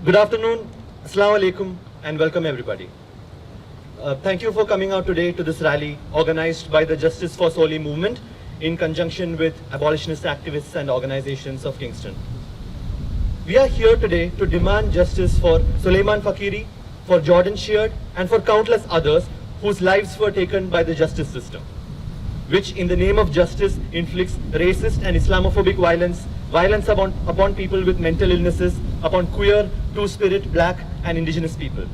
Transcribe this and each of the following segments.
Good afternoon, Assalamu alaikum, and welcome everybody. Thank you for coming out today to this rally organized by the Justice for Soli movement in conjunction with abolitionist activists and organizations of Kingston. We are here today to demand justice for Suleiman Fakiri, for Jordan Sheard, and for countless others whose lives were taken by the justice system, which in the name of justice inflicts racist and Islamophobic violence upon people with mental illnesses, upon queer, two-spirit, black and indigenous people.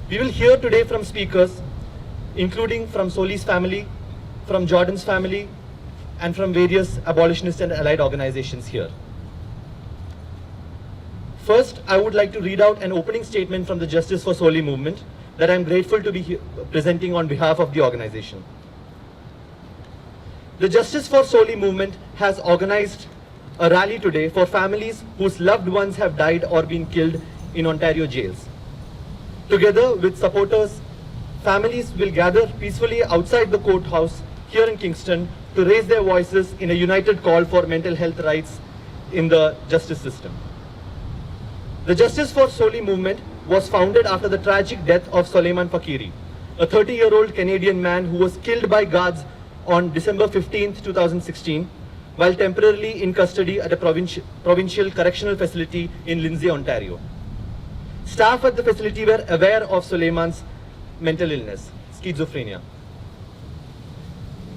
We will hear today from speakers, including from Soli's family, from Jordan's family, and from various abolitionist and allied organizations here. First, I would like to read out an opening statement from the Justice for Soli movement that I am grateful to be presenting on behalf of the organization. The Justice for Soli movement has organized a rally today for families whose loved ones have died or been killed in Ontario jails. Together with supporters, families will gather peacefully outside the courthouse here in Kingston to raise their voices in a united call for mental health rights in the justice system. The Justice for Soli movement was founded after the tragic death of Suleiman Fakiri, a 30-year-old Canadian man who was killed by guards on December 15, 2016, while temporarily in custody at a provincial correctional facility in Lindsay, Ontario. Staff at the facility were aware of Suleiman's mental illness, schizophrenia.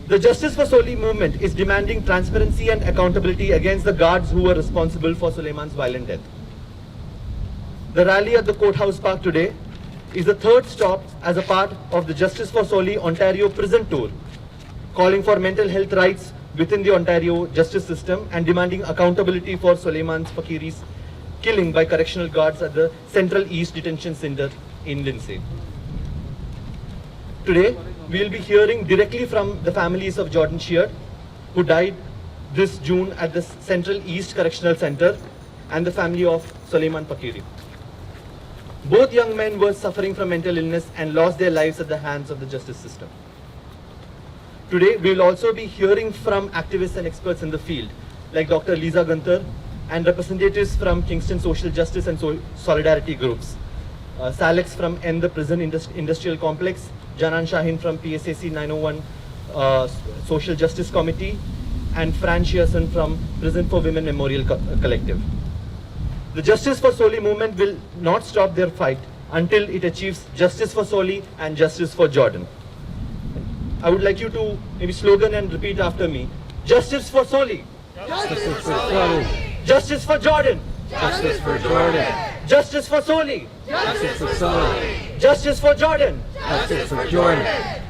The Justice for Soli movement is demanding transparency and accountability against the guards who were responsible for Suleiman's violent death. The rally at the Courthouse Park today is the third stop as a part of the Justice for Soli Ontario prison tour, calling for mental health rights within the Ontario justice system and demanding accountability for Suleiman Fakiri's killing by correctional guards at the Central East Detention Center in Lindsay. Today, we will be hearing directly from the families of Jordan Sheard, who died this June at the Central East Correctional Center, and the family of Suleiman Fakiri. Both young men were suffering from mental illness and lost their lives at the hands of the justice system. Today, we will also be hearing from activists and experts in the field, like Dr. Lisa Gunther, and representatives from Kingston Social Justice and Solidarity Groups. Salex from End the Prison Industrial Complex, Janan Shahin from PSAC 901 Social Justice Committee, and Fran Shearson from Prison for Women Memorial Collective. The Justice for Soli movement will not stop their fight until it achieves justice for Soli and justice for Jordan. I would like you to maybe slogan and repeat after me. Justice for Soli. Justice for Soli. Justice for Jordan. Justice for Jordan. Justice for Soli. Justice for Soli. Justice for Jordan. Justice for Jordan.